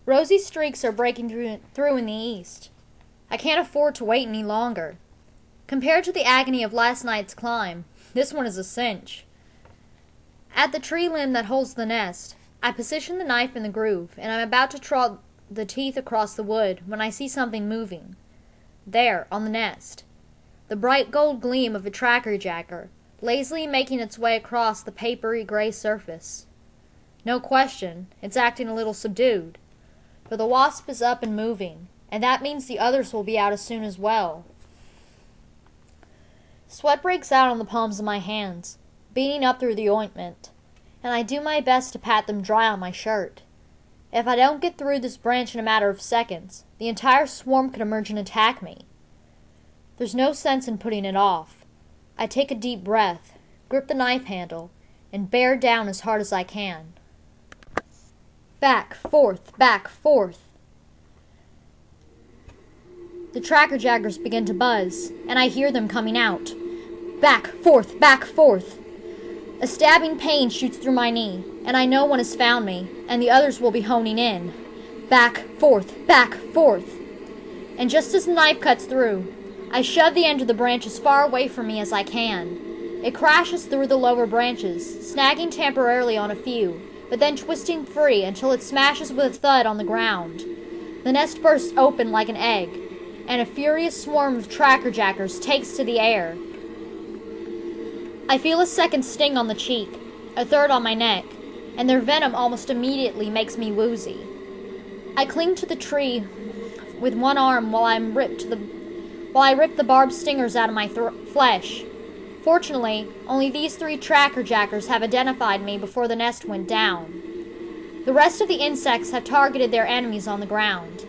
Rosy streaks are breaking through in the east. I can't afford to wait any longer. Compared to the agony of last night's climb, this one is a cinch. At the tree limb that holds the nest, I position the knife in the groove, and I'm about to trot the teeth across the wood when I see something moving. There, on the nest, the bright gold gleam of a tracker-jacker, lazily making its way across the papery gray surface. No question, it's acting a little subdued, but the wasp is up and moving, and that means the others will be out as soon as well. Sweat breaks out on the palms of my hands, beating up through the ointment, and I do my best to pat them dry on my shirt. If I don't get through this branch in a matter of seconds, the entire swarm could emerge and attack me. There's no sense in putting it off. I take a deep breath, grip the knife handle, and bear down as hard as I can. Back, forth, back, forth. The tracker-jackers begin to buzz, and I hear them coming out. Back, forth, back, forth. A stabbing pain shoots through my knee, and I know one has found me, and the others will be honing in. Back, forth, back, forth. And just as the knife cuts through, I shove the end of the branch as far away from me as I can. It crashes through the lower branches, snagging temporarily on a few, but then twisting free until it smashes with a thud on the ground. The nest bursts open like an egg, and a furious swarm of tracker-jackers takes to the air. I feel a second sting on the cheek, a third on my neck, and their venom almost immediately makes me woozy. I cling to the tree with one arm while I rip the barbed stingers out of my flesh. Fortunately, only these 3 tracker-jackers have identified me before the nest went down. The rest of the insects have targeted their enemies on the ground.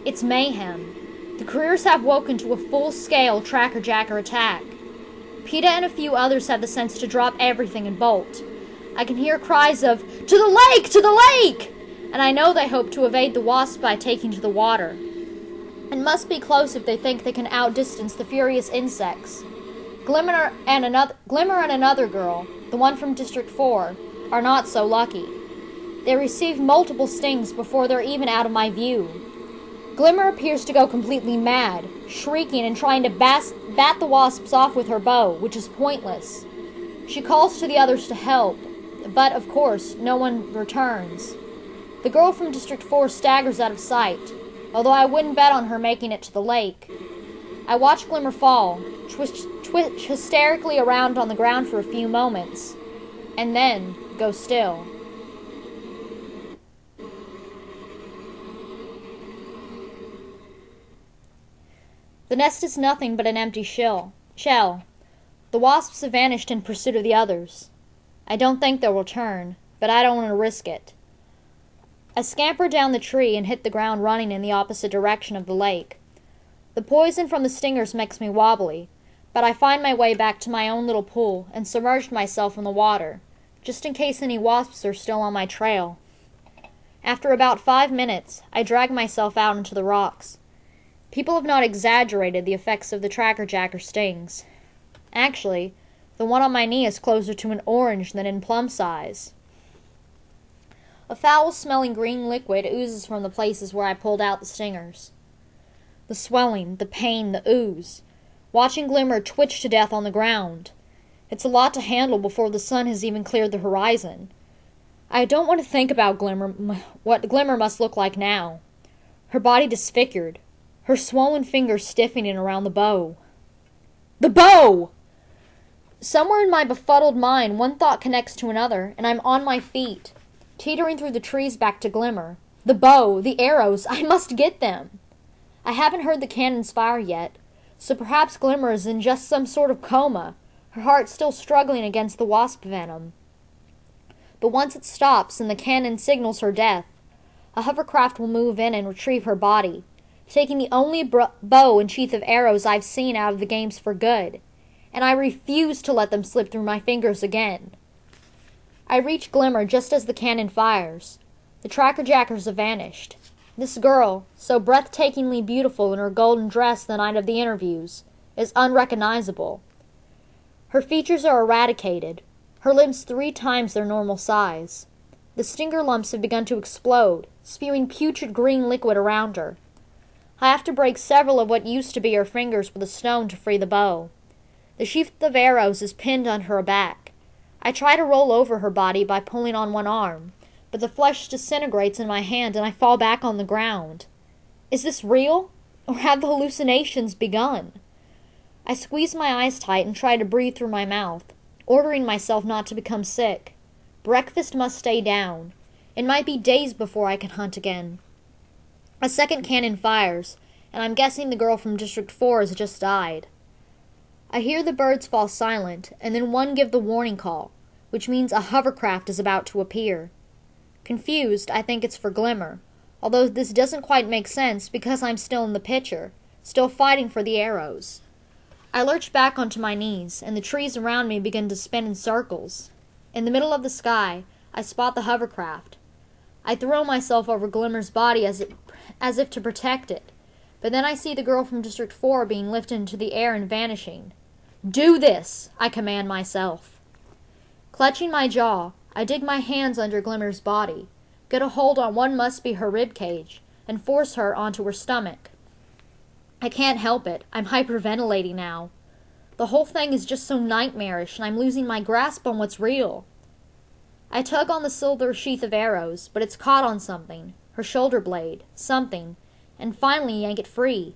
It's mayhem. The careers have woken to a full-scale tracker-jacker attack. PETA and a few others have the sense to drop everything and bolt. I can hear cries of, "To the lake! To the lake!" And I know they hope to evade the wasps by taking to the water. It must be close if they think they can outdistance the furious insects. Glimmer and another girl, the one from District 4, are not so lucky. They receive multiple stings before they're even out of my view. Glimmer appears to go completely mad, shrieking and trying to bat the wasps off with her bow, which is pointless. She calls to the others to help, but, of course, no one returns. The girl from District 4 staggers out of sight, although I wouldn't bet on her making it to the lake. I watch Glimmer fall, twitch hysterically around on the ground for a few moments, and then go still. The nest is nothing but an empty shell. The wasps have vanished in pursuit of the others. I don't think they'll return, but I don't want to risk it. I scamper down the tree and hit the ground running in the opposite direction of the lake. The poison from the stingers makes me wobbly, but I find my way back to my own little pool and submerge myself in the water, just in case any wasps are still on my trail. After about 5 minutes, I drag myself out into the rocks. People have not exaggerated the effects of the tracker-jacker stings. Actually, the one on my knee is closer to an orange than in plum size. A foul-smelling green liquid oozes from the places where I pulled out the stingers. The swelling, the pain, the ooze. Watching Glimmer twitch to death on the ground. It's a lot to handle before the sun has even cleared the horizon. I don't want to think about what Glimmer must look like now. Her body disfigured, her swollen fingers stiffening around the bow. The bow! Somewhere in my befuddled mind, one thought connects to another, and I'm on my feet, teetering through the trees back to Glimmer. The bow, the arrows, I must get them! I haven't heard the cannons fire yet, so perhaps Glimmer is in just some sort of coma, her heart still struggling against the wasp venom. But once it stops and the cannon signals her death, a hovercraft will move in and retrieve her body, taking the only bow and sheath of arrows I've seen out of the games for good, and I refuse to let them slip through my fingers again. I reach Glimmer just as the cannon fires. The tracker-jackers have vanished. This girl, so breathtakingly beautiful in her golden dress the night of the interviews, is unrecognizable. Her features are eradicated, her limbs 3 times their normal size. The stinger lumps have begun to explode, spewing putrid green liquid around her. I have to break several of what used to be her fingers with a stone to free the bow. The sheath of arrows is pinned on her back. I try to roll over her body by pulling on one arm, but the flesh disintegrates in my hand and I fall back on the ground. Is this real, or have the hallucinations begun? I squeeze my eyes tight and try to breathe through my mouth, ordering myself not to become sick. Breakfast must stay down. It might be days before I can hunt again. A second cannon fires, and I'm guessing the girl from District 4 has just died. I hear the birds fall silent, and then one give the warning call, which means a hovercraft is about to appear. Confused, I think it's for Glimmer, although this doesn't quite make sense because I'm still in the picture, still fighting for the arrows. I lurch back onto my knees, and the trees around me begin to spin in circles. In the middle of the sky, I spot the hovercraft. I throw myself over Glimmer's body as if to protect it, but then I see the girl from District 4 being lifted into the air and vanishing. "Do this!" I command myself. Clutching my jaw, I dig my hands under Glimmer's body, get a hold on what must be her rib cage, and force her onto her stomach. I can't help it. I'm hyperventilating now. The whole thing is just so nightmarish, and I'm losing my grasp on what's real. I tug on the silver sheath of arrows, but it's caught on something, her shoulder blade, something, and finally yank it free.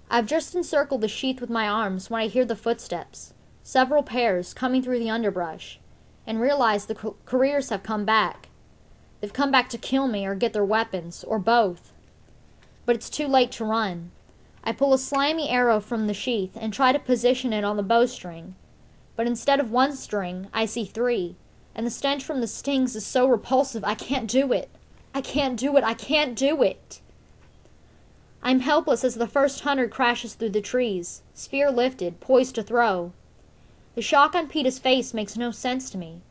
I've just encircled the sheath with my arms when I hear the footsteps, several pairs coming through the underbrush, and realize the careers have come back. They've come back to kill me or get their weapons, or both. But it's too late to run. I pull a slimy arrow from the sheath and try to position it on the bowstring, but instead of one string, I see 3, and the stench from the stings is so repulsive I can't do it. I can't do it. I can't do it. I'm helpless as the first hunter crashes through the trees, spear lifted, poised to throw. The shock on Peeta's face makes no sense to me.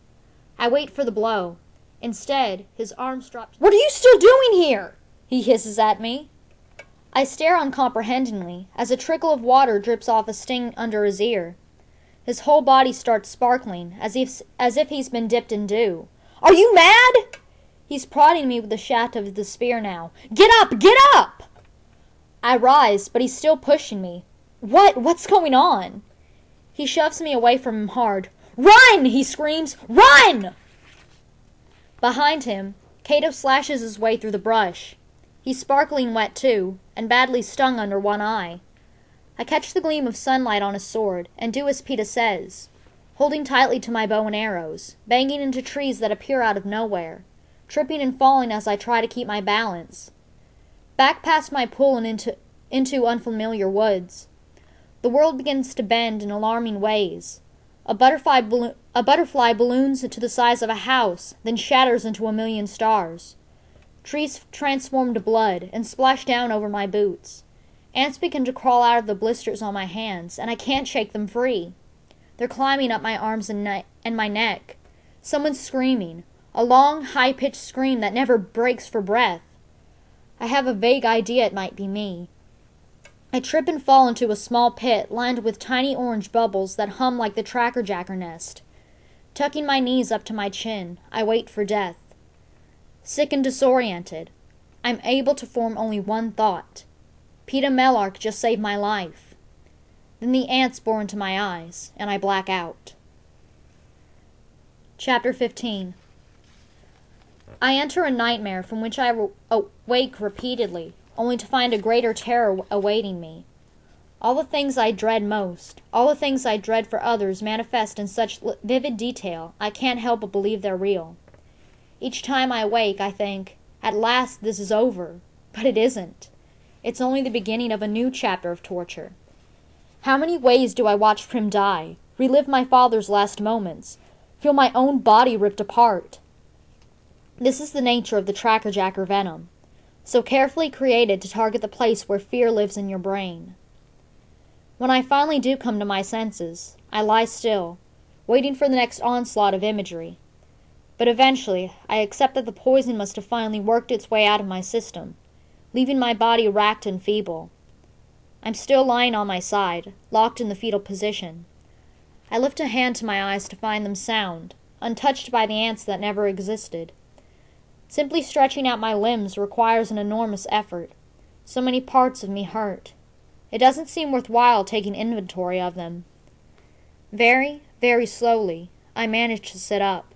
I wait for the blow. Instead, his arms drop. "What are you still doing here?" he hisses at me. I stare uncomprehendingly as a trickle of water drips off a sting under his ear. His whole body starts sparkling, as if he's been dipped in dew. "Are you mad?" He's prodding me with the shaft of the spear now. "Get up! Get up!" I rise, but he's still pushing me. What's going on? He shoves me away from him hard. "Run!" he screams. "Run!" Behind him, Cato slashes his way through the brush. He's sparkling wet too, and badly stung under one eye. I catch the gleam of sunlight on his sword, and do as Peeta says, holding tightly to my bow and arrows, banging into trees that appear out of nowhere, tripping and falling as I try to keep my balance. Back past my pool and into unfamiliar woods. The world begins to bend in alarming ways. A butterfly balloons to the size of a house, then shatters into a million stars. Trees transform to blood and splash down over my boots. Ants begin to crawl out of the blisters on my hands, and I can't shake them free. They're climbing up my arms and my neck. Someone's screaming, a long, high-pitched scream that never breaks for breath. I have a vague idea it might be me. I trip and fall into a small pit lined with tiny orange bubbles that hum like the tracker-jacker nest. Tucking my knees up to my chin, I wait for death. Sick and disoriented, I'm able to form only one thought. Peeta Mellark just saved my life. Then the ants bore into my eyes, and I black out. Chapter 15. I enter a nightmare from which I awake repeatedly, only to find a greater terror awaiting me. All the things I dread most, all the things I dread for others manifest in such vivid detail, I can't help but believe they're real. Each time I wake, I think, at last this is over. But it isn't. It's only the beginning of a new chapter of torture. How many ways do I watch Prim die, relive my father's last moments, feel my own body ripped apart? This is the nature of the tracker-jacker venom, so carefully created to target the place where fear lives in your brain. When I finally do come to my senses, I lie still, waiting for the next onslaught of imagery. But eventually, I accept that the poison must have finally worked its way out of my system, leaving my body racked and feeble. I'm still lying on my side, locked in the fetal position. I lift a hand to my eyes to find them sound, untouched by the ants that never existed. Simply stretching out my limbs requires an enormous effort. So many parts of me hurt. It doesn't seem worthwhile taking inventory of them. Very, very slowly, I manage to sit up.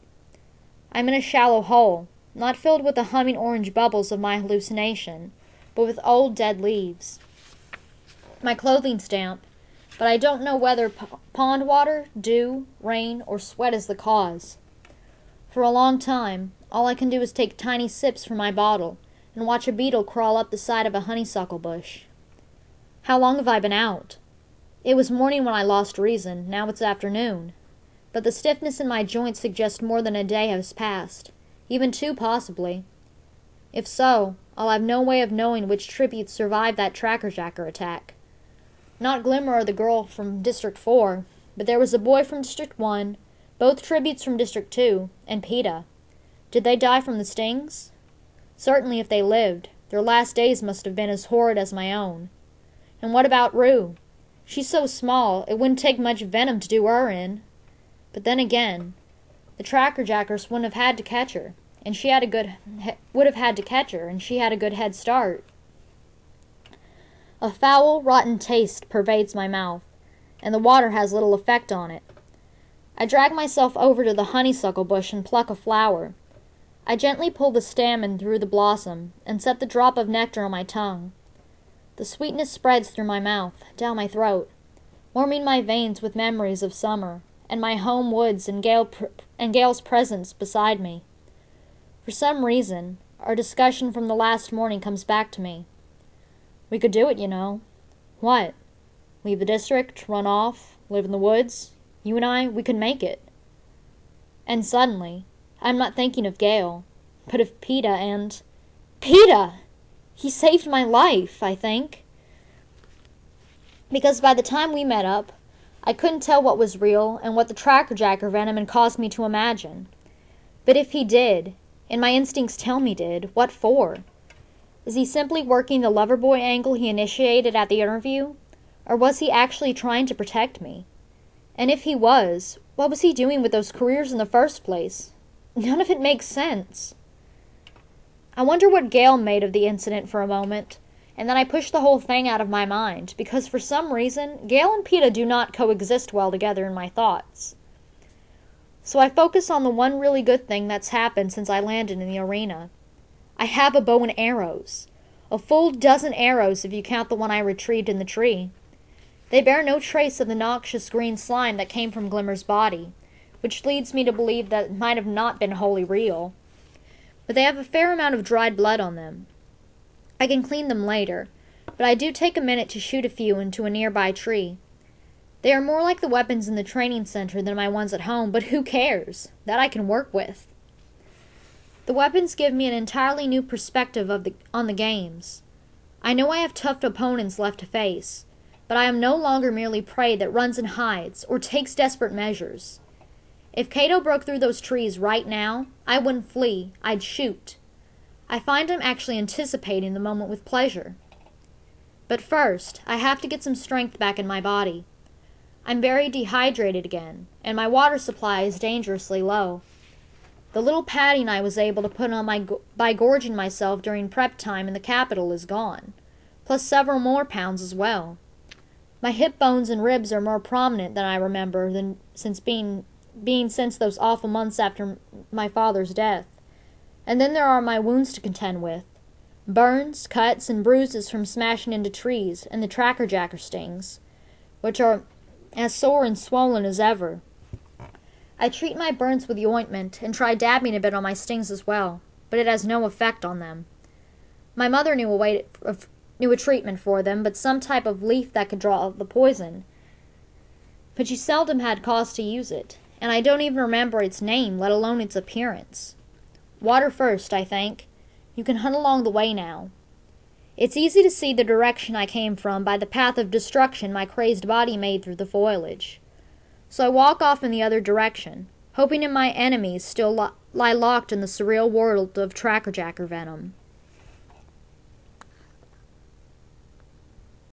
I'm in a shallow hole, not filled with the humming orange bubbles of my hallucination, but with old dead leaves. My clothing's damp, but I don't know whether pond water, dew, rain, or sweat is the cause. For a long time, all I can do is take tiny sips from my bottle and watch a beetle crawl up the side of a honeysuckle bush. How long have I been out? It was morning when I lost reason, now it's afternoon. But the stiffness in my joints suggests more than a day has passed, even two possibly. If so, I'll have no way of knowing which tributes survived that tracker-jacker attack. Not Glimmer or the girl from District 4, but there was a boy from District 1, both tributes from District 2, and PETA. Did they die from the stings? Certainly if they lived, their last days must have been as horrid as my own. And what about Rue? She's so small, it wouldn't take much venom to do her in. But then again, the tracker-jackers wouldn't have had to catch her, and she had a good head start. A foul, rotten taste pervades my mouth, and the water has little effect on it. I drag myself over to the honeysuckle bush and pluck a flower. I gently pull the stamen through the blossom, and set the drop of nectar on my tongue. The sweetness spreads through my mouth, down my throat, warming my veins with memories of summer, and my home woods and Gail's presence beside me. For some reason, our discussion from the last morning comes back to me. We could do it, you know. What? Leave the district, run off, live in the woods? You and I, we could make it. And suddenly, I'm not thinking of Gail, but of PETA and... PETA! He saved my life, I think. Because by the time we met up, I couldn't tell what was real and what the tracker-jacker venom had caused me to imagine. But if he did, and my instincts tell me did, what for? Is he simply working the lover boy angle he initiated at the interview? Or was he actually trying to protect me? And if he was, what was he doing with those careers in the first place? None of it makes sense. I wonder what Gail made of the incident for a moment, and then I push the whole thing out of my mind, because for some reason, Gail and PETA do not coexist well together in my thoughts. So I focus on the one really good thing that's happened since I landed in the arena. I have a bow and arrows. A full dozen arrows if you count the one I retrieved in the tree. They bear no trace of the noxious green slime that came from Glimmer's body, which leads me to believe that it might have not been wholly real. But they have a fair amount of dried blood on them. I can clean them later, but I do take a minute to shoot a few into a nearby tree. They are more like the weapons in the training center than my ones at home, but who cares? That I can work with. The weapons give me an entirely new perspective on the games. I know I have tough opponents left to face, but I am no longer merely prey that runs and hides or takes desperate measures. If Cato broke through those trees right now, I wouldn't flee, I'd shoot. I find I'm actually anticipating the moment with pleasure. But first, I have to get some strength back in my body. I'm very dehydrated again, and my water supply is dangerously low. The little padding I was able to put on by gorging myself during prep time in the capital is gone, plus several more pounds as well. My hip bones and ribs are more prominent than I remember since those awful months after my father's death. And then there are my wounds to contend with. Burns, cuts, and bruises from smashing into trees and the tracker-jacker stings, which are as sore and swollen as ever. I treat my burns with the ointment and try dabbing a bit on my stings as well, but it has no effect on them. My mother knew a treatment for them, but some type of leaf that could draw the poison. But she seldom had cause to use it, and I don't even remember its name, let alone its appearance. Water first, I think. You can hunt along the way now. It's easy to see the direction I came from by the path of destruction my crazed body made through the foliage. So I walk off in the other direction, hoping my enemies still lie locked in the surreal world of tracker-jacker venom.